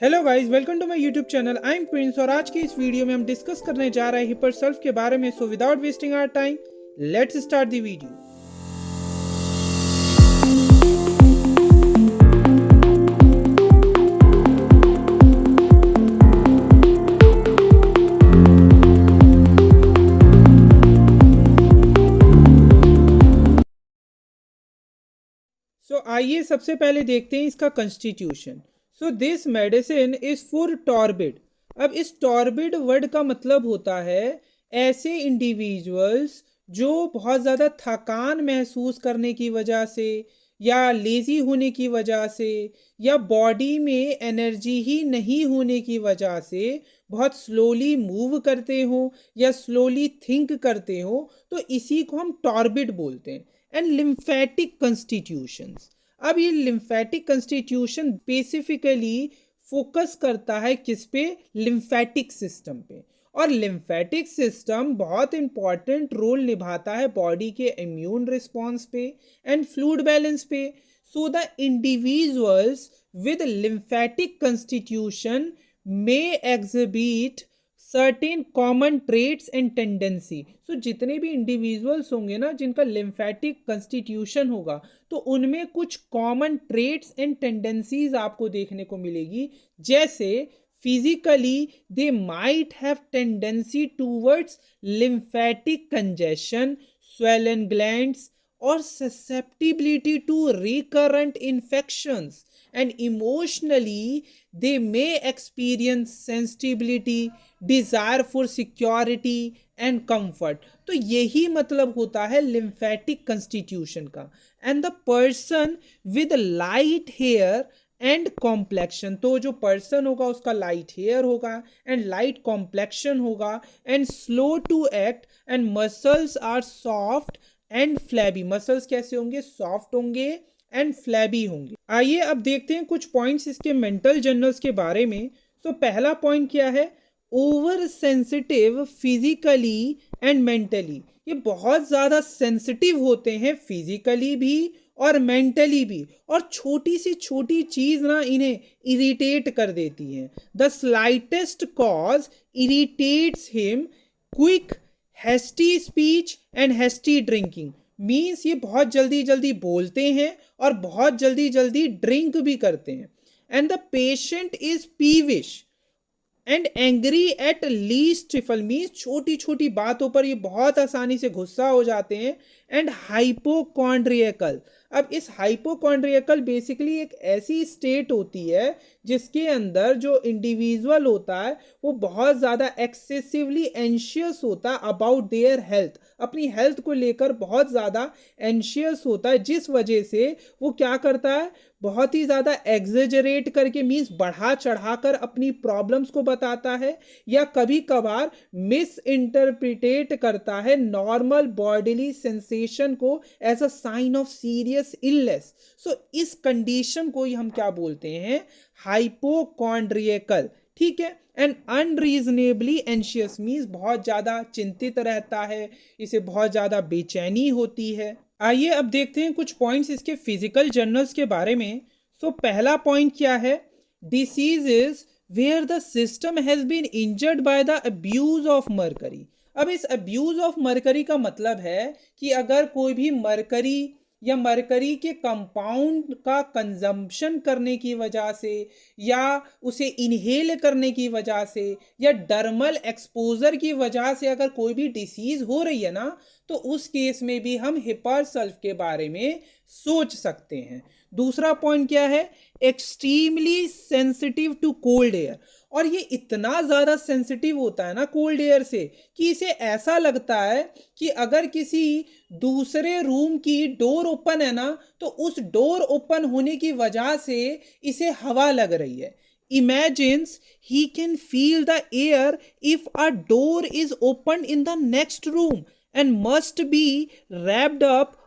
Hello guys, welcome to my YouTube channel. I am Prince और आज की इस वीडियो में हम डिस्कस करने जा रहे हैं हिपर सेल्फ के बारे में। So without wasting our time, let's start the video. So आइए सबसे पहले देखते हैं इसका constitution. So this medicine is for torpid. अब इस टॉर्बिड वर्ड का मतलब होता है ऐसे इंडिविजुअल्स जो बहुत ज़्यादा थकान महसूस करने की वजह से या लेज़ी होने की वजह से या बॉडी में एनर्जी ही नहीं होने की वजह से बहुत स्लोली मूव करते हो या स्लोली थिंक करते हो, तो इसी को हम टॉर्बिड बोलते हैं। And lymphatic constitutions. अब ये लिम्फेटिक कंस्टिट्यूशन बेसिफिकली फोकस करता है किस पे? लिम्फेटिक सिस्टम पे। और लिम्फेटिक सिस्टम बहुत इंपॉर्टेंट रोल निभाता है बॉडी के इम्यून रिस्पॉन्स पे एंड फ्लूइड बैलेंस पे। So the individuals with lymphatic constitution may exhibit certain common traits and tendency. So जितने भी इंडिविजुअल्स होंगे ना जिनका लिम्फेटिक कंस्टिट्यूशन होगा, तो उनमें कुछ कॉमन ट्रेट्स एंड टेंडेंसीज आपको देखने को मिलेगी। जैसे physically they might have tendency towards lymphatic congestion, swollen glands, or susceptibility to recurrent infections. And emotionally, they may experience sensitivity, desire for security and comfort. तो यही मतलब होता है lymphatic constitution का। And the person with light hair and complexion, तो जो person होगा उसका लाइट हेयर होगा एंड लाइट कॉम्प्लेक्शन होगा and slow to act and muscles are soft and flabby. Muscles कैसे होंगे? सॉफ्ट होंगे एंड फ्लैबी होंगे। आइए अब देखते हैं कुछ पॉइंट्स इसके मेंटल जर्नल्स के बारे में। तो पहला पॉइंट क्या है? Over sensitive physically and mentally. ये बहुत ज़्यादा सेंसिटिव होते हैं फिजिकली भी और मेंटली भी, और छोटी सी छोटी चीज़ ना इन्हें इरिटेट कर देती है। The slightest cause irritates him. Quick hasty speech and hasty drinking. Means ये बहुत जल्दी जल्दी बोलते हैं और बहुत जल्दी जल्दी ड्रिंक भी करते हैं। And the patient is peevish and angry at least trifle. Means छोटी छोटी बातों पर ये बहुत आसानी से गुस्सा हो जाते हैं। एंड हाइपोकॉन्ड्रियकल। अब इस हाइपोकॉन्ड्रियकल बेसिकली एक ऐसी स्टेट होती है जिसके अंदर जो इंडिविजुअल होता है वो बहुत ज़्यादा एक्सेसिवली एंशियस होता है अबाउट देयर हेल्थ। अपनी हेल्थ को लेकर बहुत ज़्यादा एंशियस होता है, जिस वजह से वो क्या करता है? बहुत ही ज़्यादा एग्जेजरेट करके, मीन्स बढ़ा चढ़ाकर अपनी प्रॉब्लम्स को बताता है, या कभी कभार मिस इंटरप्रिटेट करता है नॉर्मल बॉडीली सेंसेशन को as a sign of serious illness. So इस कंडीशन को ही हम क्या बोलते हैं? हाइपोकॉन्ड्रियकल। ठीक है। एंड अनरीजनेबली एंशियस मीन्स बहुत ज़्यादा चिंतित रहता है, इसे बहुत ज़्यादा बेचैनी होती है। आइए अब देखते हैं कुछ पॉइंट्स इसके फिजिकल जर्नल्स के बारे में। सो पहला पॉइंट क्या है? Diseases where the system has been injured by the abuse of mercury. अब इस अब्यूज ऑफ मरकरी का मतलब है कि अगर कोई भी मरकरी या मरकरी के कंपाउंड का कंजम्पशन करने की वजह से या उसे इनहेल करने की वजह से या डर्मल एक्सपोजर की वजह से अगर कोई भी डिसीज हो रही है ना, तो उस केस में भी हम हिपर सल्फ के बारे में सोच सकते हैं। दूसरा पॉइंट क्या है? Extremely sensitive to cold air. और ये इतना ज़्यादा सेंसिटिव होता है ना कोल्ड एयर से कि इसे ऐसा लगता है कि अगर किसी दूसरे रूम की डोर ओपन है ना, तो उस डोर ओपन होने की वजह से इसे हवा लग रही है। Imagines he can feel the air if a door is opened in the next room and must be wrapped up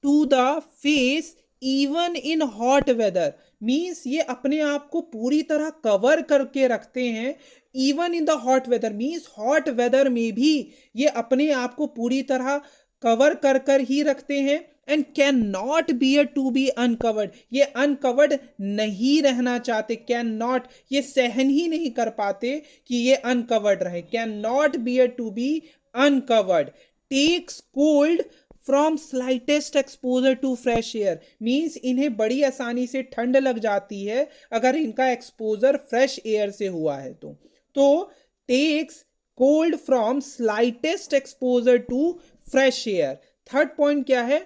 to the face even in hot weather. Means ये अपने आप को पूरी तरह कवर करके रखते हैं even in the hot weather. Means hot weather में भी ये अपने आप को पूरी तरह कवर कर कर ही रखते हैं and can not bear to be uncovered, ये अनकवर्ड नहीं रहना चाहते, कैन नॉट, ये सहन ही नहीं कर पाते कि ये अनकवर्ड रहे, can not bear to be uncovered, takes cold from slightest exposure to fresh air, means इन्हें बड़ी आसानी से ठंड लग जाती है अगर इनका एक्सपोजर फ्रेश एयर से हुआ है तो takes cold from slightest exposure to fresh air. Third point क्या है,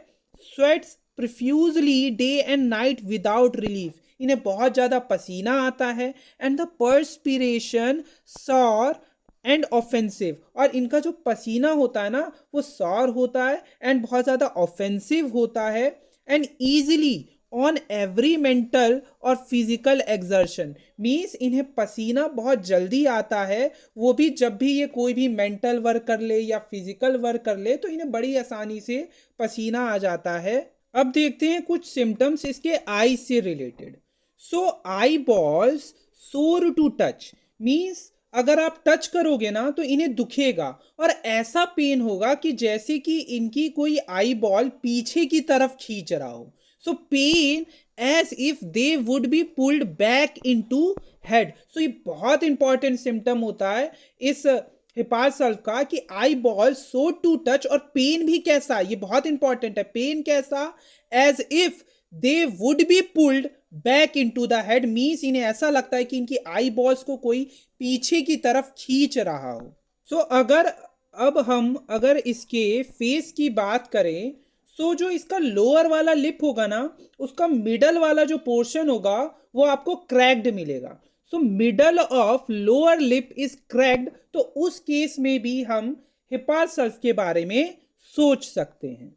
sweats profusely day and night without relief, इन्हें बहुत ज्यादा पसीना आता है and the perspiration sour and offensive, और इनका जो पसीना होता है ना वो सॉर होता है एंड बहुत ज़्यादा ऑफेंसिव होता है and easily on every mental और फिजिकल एक्सर्शन, मीन्स इन्हें पसीना बहुत जल्दी आता है, वो भी जब भी ये कोई भी मेंटल वर्क कर ले या फिजिकल वर्क कर ले तो इन्हें बड़ी आसानी से पसीना आ जाता है। अब देखते हैं कुछ सिम्टम्स इसके आई से रिलेटेड। सो आई बॉल्स सोर टू टच, मीन्स अगर आप टच करोगे ना तो इन्हें दुखेगा और ऐसा पेन होगा कि जैसे कि इनकी कोई आई बॉल पीछे की तरफ खींच रहा हो। So pain as if they would be pulled back into head, so ये बहुत इंपॉर्टेंट सिम्टम होता है इस हिपार सल्व का कि eyeball sore to touch, और पेन भी कैसा, ये बहुत इंपॉर्टेंट है, पेन कैसा, as if they would be pulled back into the head, means इन्हें ऐसा लगता है कि इनकी आई बॉल्स को कोई पीछे की तरफ खींच रहा हो। सो अगर इसके फेस की बात करें, सो जो इसका लोअर वाला लिप होगा ना उसका मिडल वाला जो पोर्शन होगा वो आपको क्रैक्ड मिलेगा। So middle of lower lip is cracked, तो उस केस में भी हम हिपार सल्व के बारे में सोच सकते हैं।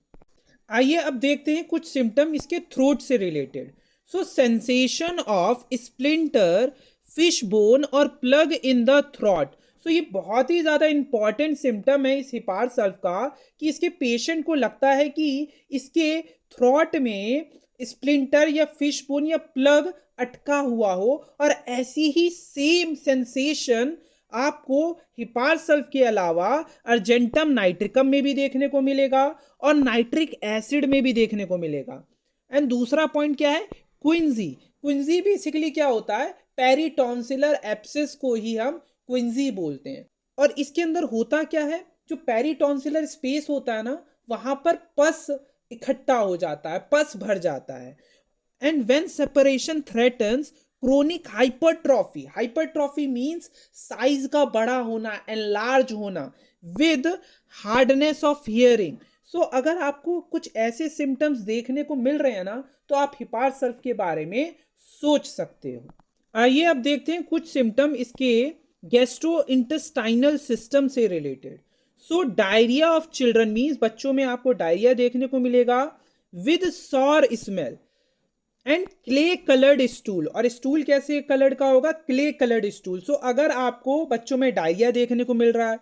आइए अब देखते हैं कुछ सिम्टम इसके थ्रोट से related. So sensation of splinter, fish bone और प्लग इन द थ्रोट, सो ये बहुत ही ज़्यादा इंपॉर्टेंट सिम्टम है इस हिपार सल्व का कि इसके पेशेंट को लगता है कि इसके थ्रोट में स्प्लिंटर या फिश बोन या प्लग अटका हुआ हो, और ऐसी ही सेम सेंसेशन आपको हिपार सल्व के अलावा अर्जेंटम नाइट्रिकम में भी देखने को मिलेगा और नाइट्रिक एसिड में भी देखने को मिलेगा। एंड दूसरा पॉइंट क्या है, क्विंजी, क्विंजी बेसिकली क्या होता है, पेरिटॉन्सिलर एब्सेस को ही हम क्विंजी बोलते हैं, और इसके अंदर होता क्या है, जो पेरिटॉन्सिलर स्पेस होता है ना वहां पर पस इकट्ठा हो जाता है, पस भर जाता है। And when separation threatens chronic hypertrophy, hypertrophy means size का बड़ा होना, एनलार्ज होना, विद हार्डनेस ऑफ हियरिंग। सो अगर आपको कुछ ऐसे सिम्टम्स देखने को मिल रहे हैं ना तो आप हिपार सल्व के बारे में सोच सकते हो। आइए अब देखते हैं कुछ सिम्टम इसके गैस्ट्रो इंटेस्टाइनल सिस्टम से related. So diarrhoea of children means बच्चों में आपको डायरिया देखने को मिलेगा with sour smell and clay coloured stool, और स्टूल कैसे कलर्ड का होगा, क्ले कलर्ड स्टूल। सो अगर आपको बच्चों में डायरिया देखने को मिल रहा है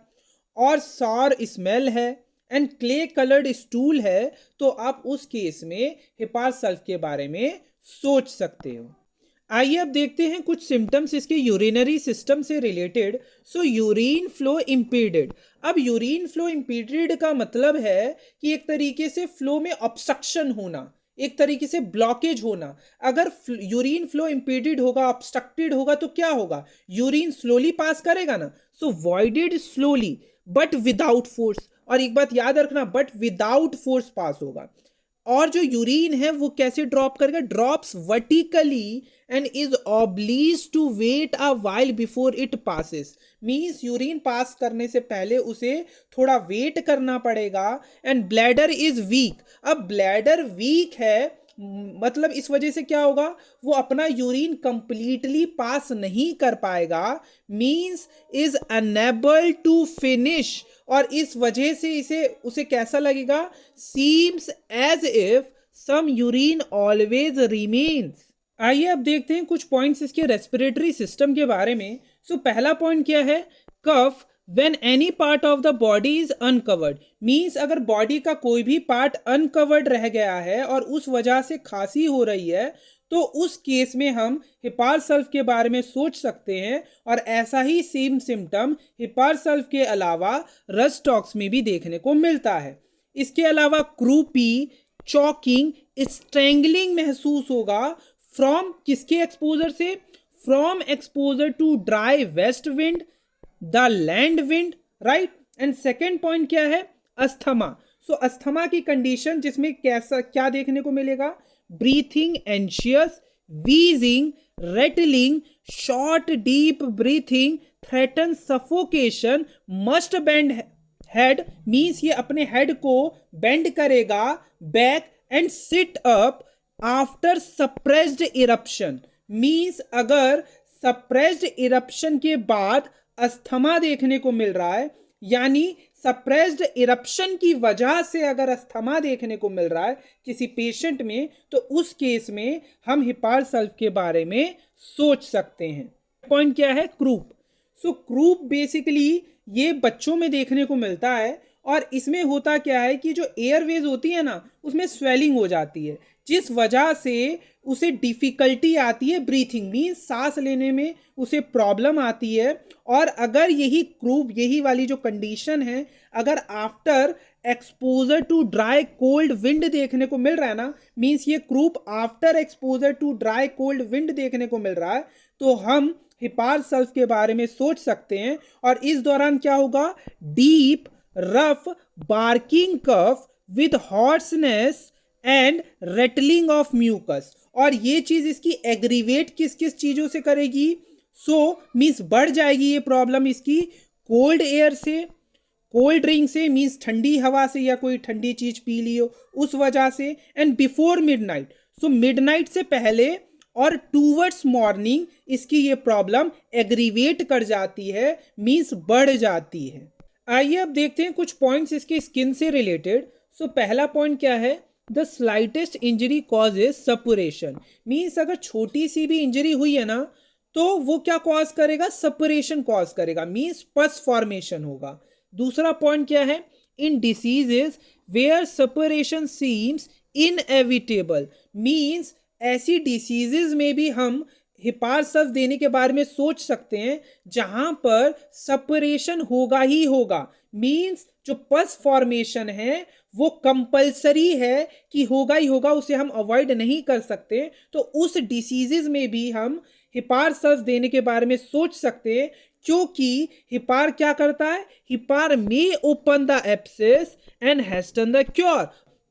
और सॉर स्मेल है एंड क्ले कलर्ड स्टूल है तो आप उस केस में हिपार सल्व के बारे में सोच सकते हो। आइए अब देखते हैं कुछ सिम्टम्स इसके यूरिनरी सिस्टम से रिलेटेड। सो यूरिन फ्लो इम्पीडेड, अब यूरिन फ्लो इम्पीडेड का मतलब है कि एक तरीके से फ्लो में ऑब्स्ट्रक्शन होना, एक तरीके से ब्लॉकेज होना। अगर यूरिन फ्लो इम्पीडेड होगा, ऑब्स्ट्रक्टेड होगा तो क्या होगा, यूरिन स्लोली पास करेगा ना, so voided slowly but without force, और एक बात याद रखना, बट विदाउट फोर्स पास होगा। और जो यूरिन है वो कैसे ड्रॉप करेगा, drops vertically and is obliged to wait a while before it passes, means urine pass करने से पहले उसे थोड़ा वेट करना पड़ेगा। एंड ब्लैडर इज वीक, अब ब्लैडर वीक है मतलब इस वजह से क्या होगा, वो अपना यूरिन कंप्लीटली पास नहीं कर पाएगा, means is unable to finish, और इस वजह से उसे कैसा लगेगा, seems as if some urine always remains. आइए अब देखते हैं कुछ पॉइंट्स इसके रेस्पिरेटरी सिस्टम के बारे में। सो पहला पॉइंट क्या है, कफ when any part of the body is uncovered, means अगर बॉडी का कोई भी पार्ट अनकवर्ड रह गया है और उस वजह से खांसी हो रही है तो उस केस में हम हिपार सल्व के बारे में सोच सकते हैं, और ऐसा ही सेम सिम्टम हिपार सल्व के अलावा रस टॉक्स में भी देखने को मिलता है। इसके अलावा क्रूपी, चॉकिंग, स्ट्रेंगलिंग महसूस होगा फ्रॉम किसके एक्सपोजर से, from exposure to dry west wind, the land wind, right. And second point क्या है, अस्थमा। सो अस्थमा की कंडीशन जिसमें कैसा क्या देखने को मिलेगा, breathing anxious, wheezing, rattling, short deep breathing, threaten suffocation, must bend head means ये अपने हेड को बेंड करेगा back and sit up after suppressed eruption means अगर सप्रेस्ड इरप्शन के बाद अस्थमा देखने को मिल रहा है, यानी सप्रेस्ड इरप्शन की वजह से अगर अस्थमा देखने को मिल रहा है किसी पेशेंट में, तो उस केस में हम हिपार सल्फ के बारे में सोच सकते हैं। पॉइंट क्या है, क्रूप। सो क्रूप बेसिकली ये बच्चों में देखने को मिलता है और इसमें होता क्या है कि जो एयरवेज होती है ना उसमें स्वेलिंग हो जाती है, जिस वजह से उसे डिफिकल्टी आती है ब्रीथिंग मीन्स सांस लेने में उसे प्रॉब्लम आती है। और अगर यही क्रूप, यही वाली जो कंडीशन है, अगर after exposure to dry cold wind देखने को मिल रहा है ना, मीन्स ये croup after exposure to dry cold wind देखने को मिल रहा है, तो हम हिपार सल्फ के बारे में सोच सकते हैं। और इस दौरान क्या होगा, deep rough barking cough with hoarseness and rattling of mucus. और ये चीज इसकी एग्रीवेट किस किस चीजों से करेगी, मीन्स बढ़ जाएगी ये प्रॉब्लम इसकी कोल्ड एयर से, कोल्ड ड्रिंक से मीन्स ठंडी हवा से या कोई ठंडी चीज पी ली हो उस वजह से, एंड बिफोर मिडनाइट, मिडनाइट से पहले और टूवर्ड्स मॉर्निंग इसकी ये प्रॉब्लम एग्रीवेट कर जाती है मीन्स बढ़ जाती है। आइए अब देखते हैं कुछ पॉइंट्स इसके स्किन से रिलेटेड। पहला पॉइंट क्या है, the slightest injury causes suppuration means अगर छोटी सी भी इंजरी हुई है ना तो वो क्या कॉज करेगा, सपरेशन कॉज करेगा मीन्स पस फॉर्मेशन होगा। दूसरा पॉइंट क्या है, in diseases where suppuration seems inevitable means ऐसी डिसीजेज में भी हम हिपार सल्फ देने के बारे में सोच सकते हैं जहां पर सपरेशन होगा ही होगा मीन्स जो पस फॉर्मेशन है वो कंपलसरी है कि होगा ही होगा, उसे हम अवॉइड नहीं कर सकते। तो उस डिसीजेज में भी हम हिपार सल्फ देने के बारे में सोच सकते हैं, क्योंकि हिपार क्या करता है, हिपार में open the abscess and hasten the cure.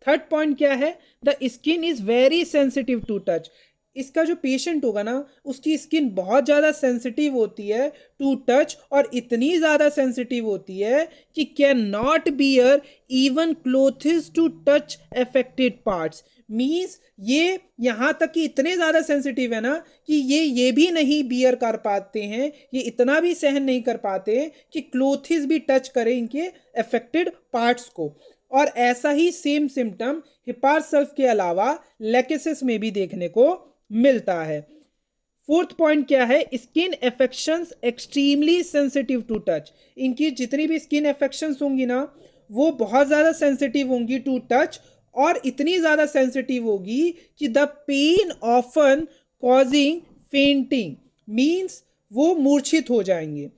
Third point क्या है, the skin is very sensitive to touch. इसका जो पेशेंट होगा ना उसकी स्किन बहुत ज़्यादा सेंसिटिव होती है टू टच, और इतनी ज़्यादा सेंसिटिव होती है कि can not bear even clothes to touch affected parts means ये यहाँ तक कि इतने ज़्यादा सेंसिटिव है ना कि ये भी नहीं बियर कर पाते हैं, ये इतना भी सहन नहीं कर पाते हैं कि क्लोथ्स भी टच करें इनके अफेक्टेड पार्ट्स को। और ऐसा ही सेम सिम्टम हिपार सल्फ के अलावा लेकेसिस में भी देखने को मिलता है। फोर्थ पॉइंट क्या है, skin affections extremely sensitive to touch. इनकी जितनी भी स्किन अफेक्शंस होंगी ना वो बहुत ज़्यादा सेंसिटिव होंगी टू टच, और इतनी ज़्यादा सेंसिटिव होगी कि the pain often causing fainting means वो मूर्छित हो जाएंगे।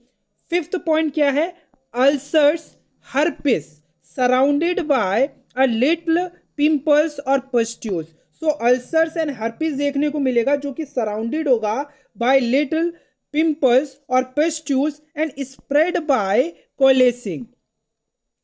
फिफ्थ पॉइंट क्या है, ulcers herpes surrounded by a little pimples और पस्ट्यूल्स। अल्सर्स एंड हर्पिस देखने को मिलेगा जो कि सराउंडेड होगा बाय लिटिल पिंपल्स और pustules and spread by coalescing.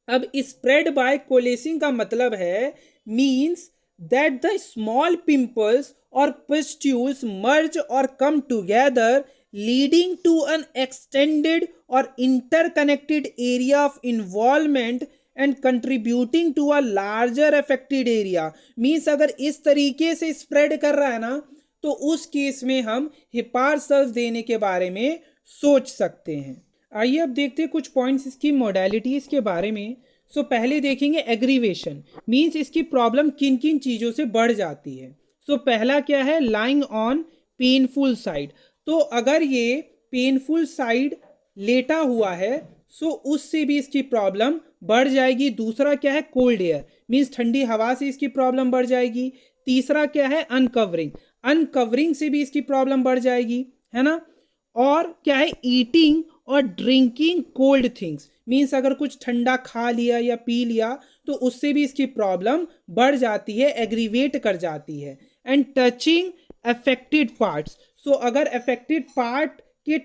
अब स्प्रेड बाय कोलेसिंग का मतलब है means that the small pimples और पस्ट्यूल्स मर्ज और come together leading to an extended और interconnected area of involvement and contributing to a larger affected area means अगर इस तरीके से स्प्रेड कर रहा है ना तो उस केस में हम हिपार सल्फ देने के बारे में सोच सकते हैं। आइए अब देखते हैं कुछ पॉइंट्स इसकी मोडेलिटीज के बारे में। पहले देखेंगे एग्रीवेशन मीन्स इसकी प्रॉब्लम किन किन चीज़ों से बढ़ जाती है। पहला क्या है, लाइंग ऑन पेनफुल साइड। तो अगर ये पेनफुल साइड लेटा हुआ है उससे भी इसकी प्रॉब्लम बढ़ जाएगी। दूसरा क्या है, कोल्ड एयर मीन्स ठंडी हवा से इसकी प्रॉब्लम बढ़ जाएगी। तीसरा क्या है, अनकवरिंग, अनकवरिंग से भी इसकी प्रॉब्लम बढ़ जाएगी, है ना। और क्या है, ईटिंग और ड्रिंकिंग कोल्ड थिंग्स मीन्स अगर कुछ ठंडा खा लिया या पी लिया तो उससे भी इसकी प्रॉब्लम बढ़ जाती है, एग्रीवेट कर जाती है। एंड टचिंग अफेक्टेड पार्ट्स, सो अगर अफेक्टेड पार्ट के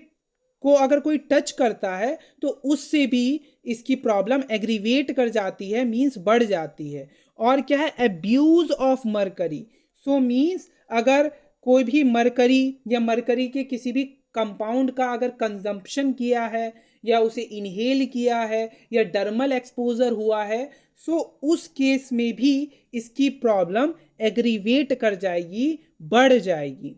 को अगर कोई टच करता है तो उससे भी इसकी प्रॉब्लम एग्रीवेट कर जाती है, मीन्स बढ़ जाती है। और क्या है, abuse of mercury, so means अगर कोई भी मरकरी या मरकरी के किसी भी कंपाउंड का अगर कंजम्पशन किया है या उसे इनहेल किया है या डर्मल एक्सपोजर हुआ है, सो उस केस में भी इसकी प्रॉब्लम एग्रीवेट कर जाएगी, बढ़ जाएगी।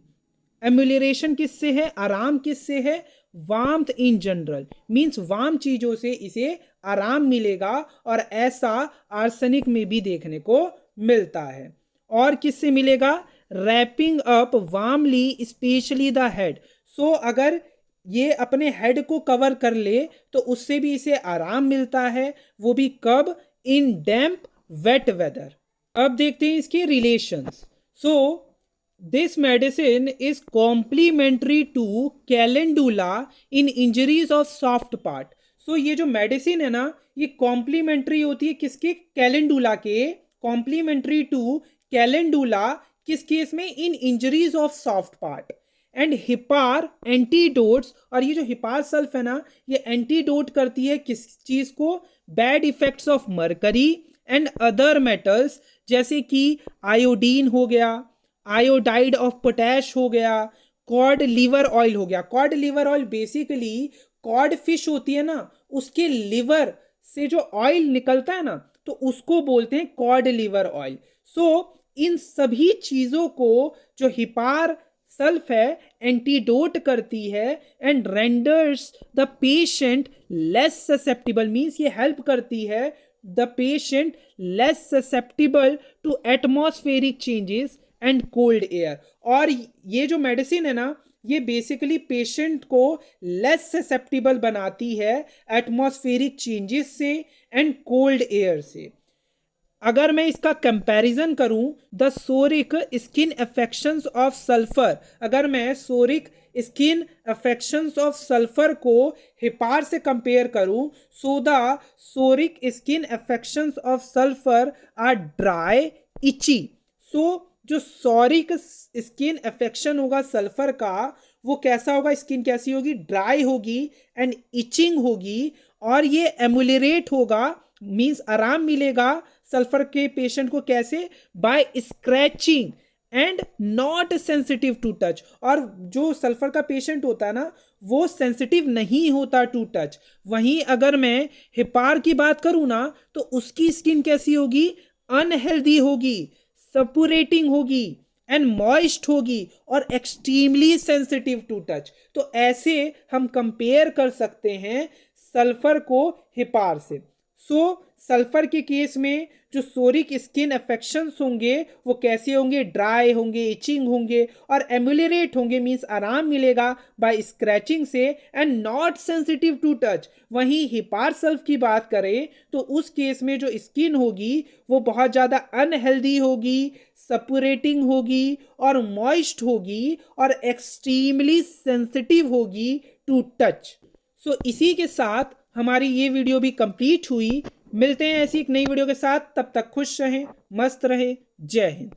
एम्यूलरेशन किससे है, आराम किससे है, warmth in general, means warm चीजों से इसे आराम मिलेगा और ऐसा आर्सेनिक में भी देखने को मिलता है। और किससे मिलेगा, wrapping up warmly specially the head, so अगर ये अपने हेड को कवर कर ले तो उससे भी इसे आराम मिलता है, वो भी कब, इन डैम्प वेट वेदर। अब देखते हैं इसके relations. So this medicine is complementary to calendula in injuries of soft part, so ये जो मेडिसिन है ना ये कॉम्प्लीमेंट्री होती है किसके, कैलेंडुला के, कॉम्प्लीमेंट्री टू कैलेंडुला किस केस में, in injuries of soft part. And hepar antidotes, और ये जो हिपार सल्फ है ना ये एंटीडोट करती है किस चीज को, bad effects of mercury and other metals, जैसे कि आयोडीन हो गया, आयोडाइड ऑफ पोटैश हो गया, कॉड लिवर ऑयल हो गया। Cod liver oil basically code fish होती है ना उसके लिवर से जो ऑयल निकलता है ना तो उसको बोलते हैं कॉड लिवर ऑयल। सो इन सभी चीजों को जो हिपार सल्फ है एंटीडोट करती है and renders the patient less susceptible, means ये हेल्प करती है the patient less susceptible to atmospheric changes and cold air. और ये जो मेडिसिन है ना ये बेसिकली पेशेंट को लेस ससेप्टिबल बनाती है एटमॉस्फेरिक चेंजेस से एंड कोल्ड एयर से। अगर मैं इसका कंपैरिजन करूं, the psoric skin affections of sulphur, अगर मैं psoric skin affections of sulphur को हिपार से कंपेयर करूं, so the psoric skin affections of sulphur are dry itchy. So जो सोरिक स्किन अफेक्शन होगा सल्फर का वो कैसा होगा, स्किन कैसी होगी, ड्राई होगी एंड इचिंग होगी, और ये एमुलरेट होगा, मीन्स आराम मिलेगा सल्फर के पेशेंट को, कैसे, by scratching and not sensitive to touch. और जो सल्फर का पेशेंट होता है ना वो सेंसिटिव नहीं होता टू टच। वहीं अगर मैं हिपार की बात करूं ना तो उसकी स्किन कैसी होगी, अनहेल्दी होगी, सपुरेटिंग होगी एंड मॉइस्ट होगी और एक्सट्रीमली सेंसिटिव टू टच। तो ऐसे हम कंपेयर कर सकते हैं सल्फर को हिपार से। सो सल्फर के केस में जो सोरिक स्किन अफेक्शंस होंगे वो कैसे होंगे, ड्राई होंगे, इचिंग होंगे और एम्युलरेट होंगे, मीन्स आराम मिलेगा बाय स्क्रैचिंग से and not sensitive to touch. वहीं हिपार सल्फ की बात करें तो उस केस में जो स्किन होगी वो बहुत ज़्यादा अनहेल्दी होगी, सपुरेटिंग होगी और मॉइस्ट होगी और एक्सट्रीमली सेंसिटिव होगी टू टच। सो इसी के साथ हमारी ये वीडियो भी कंप्लीट हुई। मिलते हैं ऐसी एक नई वीडियो के साथ, तब तक खुश रहें, मस्त रहें, जय हिंद।